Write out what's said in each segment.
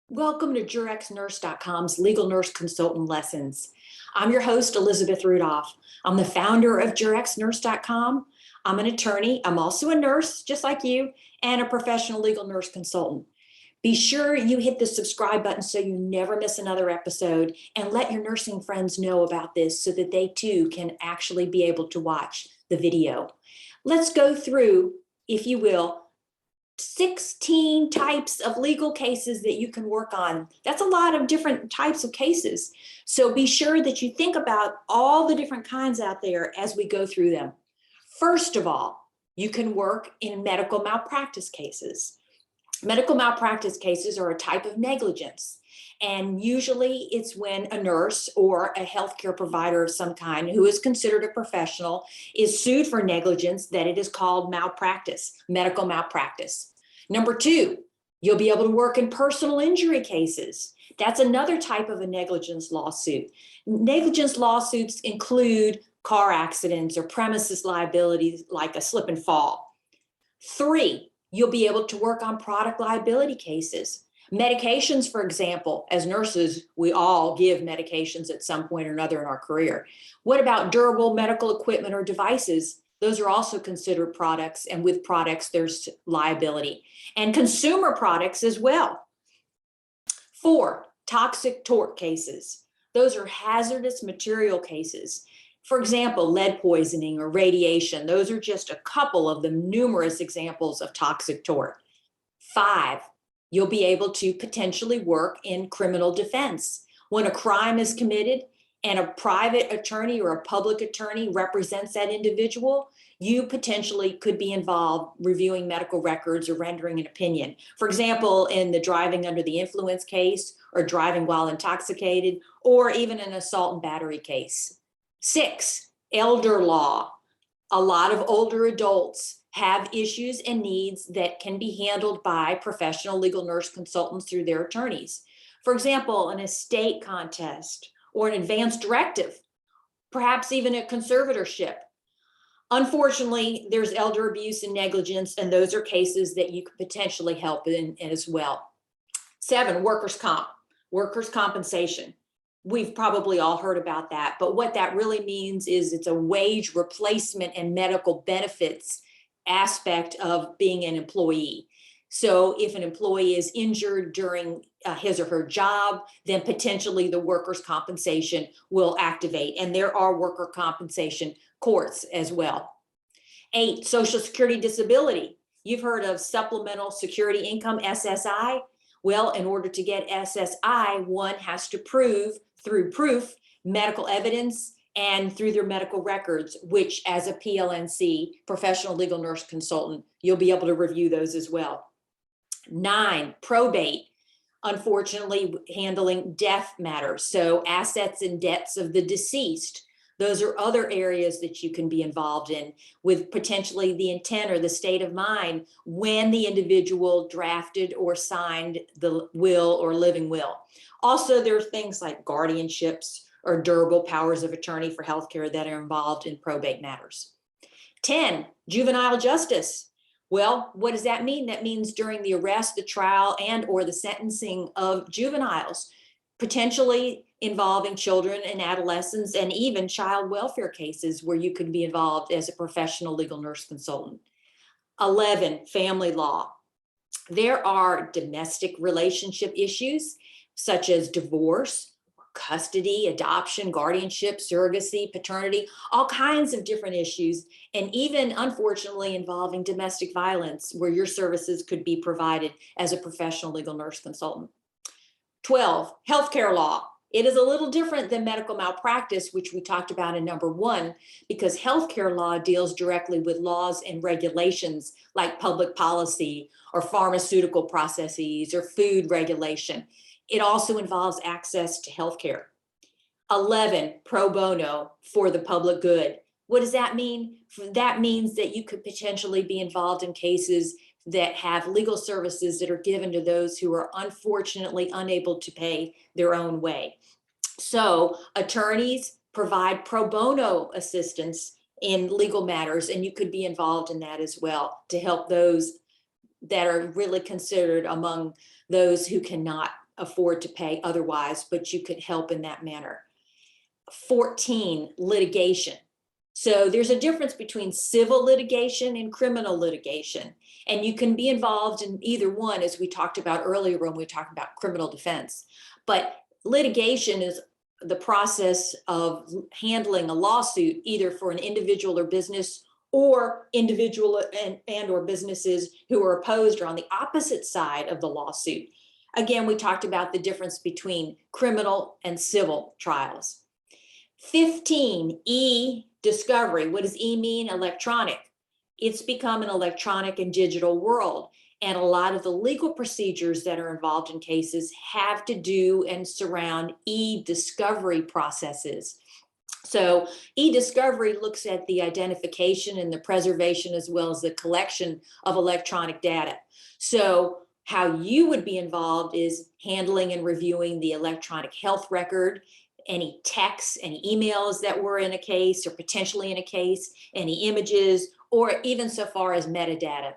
Welcome to JurexNurse.com's Legal Nurse Consultant Lessons. I'm your host, Elizabeth Rudolph. I'm the founder of JurexNurse.com. I'm an attorney. I'm also a nurse, just like you, and a professional legal nurse consultant. Be sure you hit the subscribe button so you never miss another episode, and let your nursing friends know about this so that they too can actually be able to watch the video. Let's go through, if you will, 16 types of legal cases that you can work on. That's a lot of different types of cases. So be sure that you think about all the different kinds out there as we go through them. First of all, you can work in medical malpractice cases. Medical malpractice cases are a type of negligence. And usually it's when a nurse or a healthcare provider of some kind who is considered a professional is sued for negligence that it is called malpractice, medical malpractice. Number two, you'll be able to work in personal injury cases. That's another type of a negligence lawsuit. Negligence lawsuits include car accidents or premises liabilities like a slip and fall. Three, you'll be able to work on product liability cases. Medications, for example, as nurses, we all give medications at some point or another in our career. What about durable medical equipment or devices? Those are also considered products, and with products, there's liability. And consumer products as well. Four, toxic tort cases. Those are hazardous material cases. For example, lead poisoning or radiation. Those are just a couple of the numerous examples of toxic tort. Five, you'll be able to potentially work in criminal defense. When a crime is committed and a private attorney or a public attorney represents that individual, you potentially could be involved reviewing medical records or rendering an opinion. For example, in the driving under the influence case, or driving while intoxicated, or even an assault and battery case. Six, elder law. A lot of older adults have issues and needs that can be handled by professional legal nurse consultants through their attorneys. For example, an estate contest or an advance directive, perhaps even a conservatorship. Unfortunately, there's elder abuse and negligence, and those are cases that you could potentially help in as well. Seven, workers' compensation. We've probably all heard about that, but what that really means is it's a wage replacement and medical benefits aspect of being an employee. So if an employee is injured during his or her job, then potentially the workers' compensation will activate, and there are worker compensation courts as well. Eight, Social Security disability. You've heard of Supplemental Security Income, SSI. Well, in order to get SSI, one has to prove through medical evidence and through their medical records, which as a PLNC, professional legal nurse consultant, you'll be able to review those as well. Nine, probate. Unfortunately, handling death matters. So assets and debts of the deceased. Those are other areas that you can be involved in with potentially the intent or the state of mind when the individual drafted or signed the will or living will. Also, there are things like guardianships or durable powers of attorney for healthcare that are involved in probate matters. 10, juvenile justice. Well, what does that mean? That means during the arrest, the trial, and or the sentencing of juveniles, potentially involving children and adolescents, and even child welfare cases where you could be involved as a professional legal nurse consultant. 11, family law. There are domestic relationship issues such as divorce, custody, adoption, guardianship, surrogacy, paternity, all kinds of different issues, and even unfortunately involving domestic violence where your services could be provided as a professional legal nurse consultant. 12, healthcare law. It is a little different than medical malpractice, which we talked about in number one, because healthcare law deals directly with laws and regulations like public policy or pharmaceutical processes or food regulation. It also involves access to healthcare. 11, pro bono, for the public good. What does that mean? That means that you could potentially be involved in cases that have legal services that are given to those who are unfortunately unable to pay their own way. So attorneys provide pro bono assistance in legal matters, and you could be involved in that as well to help those that are really considered among those who cannot afford to pay otherwise, but you could help in that manner. 14, litigation. So there's a difference between civil litigation and criminal litigation, and you can be involved in either one, as we talked about earlier when we talked about criminal defense. But litigation is the process of handling a lawsuit, either for an individual or business, or individual and or businesses who are opposed or on the opposite side of the lawsuit. Again, we talked about the difference between criminal and civil trials. 15, e-discovery. What does E mean? Electronic. It's become an electronic and digital world. And a lot of the legal procedures that are involved in cases have to do and surround e-discovery processes. So e-discovery looks at the identification and the preservation as well as the collection of electronic data. So how you would be involved is handling and reviewing the electronic health record, any texts, any emails that were in a case or potentially in a case, any images, or even so far as metadata.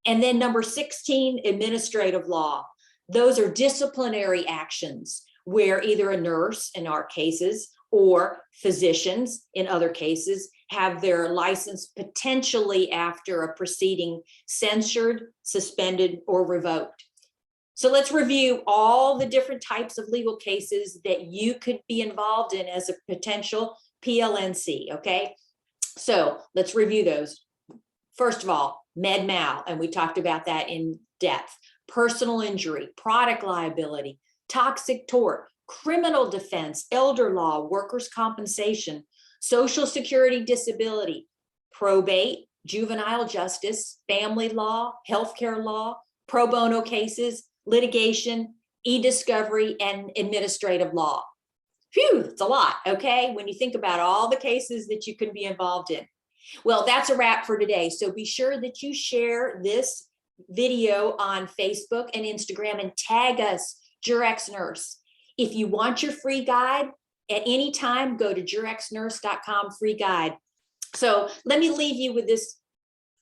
And then number 16, administrative law. Those are disciplinary actions where either a nurse in our cases or physicians in other cases have their license potentially after a proceeding censured, suspended, or revoked. So let's review all the different types of legal cases that you could be involved in as a potential PLNC, okay? So let's review those. First of all, med mal, and we talked about that in depth. Personal injury, product liability, toxic tort, criminal defense, elder law, workers' compensation, social security disability, probate, juvenile justice, family law, healthcare law, pro bono cases, litigation, e-discovery, and administrative law. Phew, it's a lot, okay? When you think about all the cases that you can be involved in. Well, that's a wrap for today. So be sure that you share this video on Facebook and Instagram and tag us, Jurex Nurse. If you want your free guide at any time, go to jurexnurse.com free guide. So let me leave you with this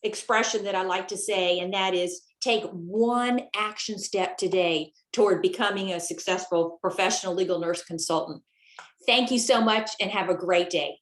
expression that I like to say, and that is take one action step today toward becoming a successful professional legal nurse consultant. Thank you so much and have a great day.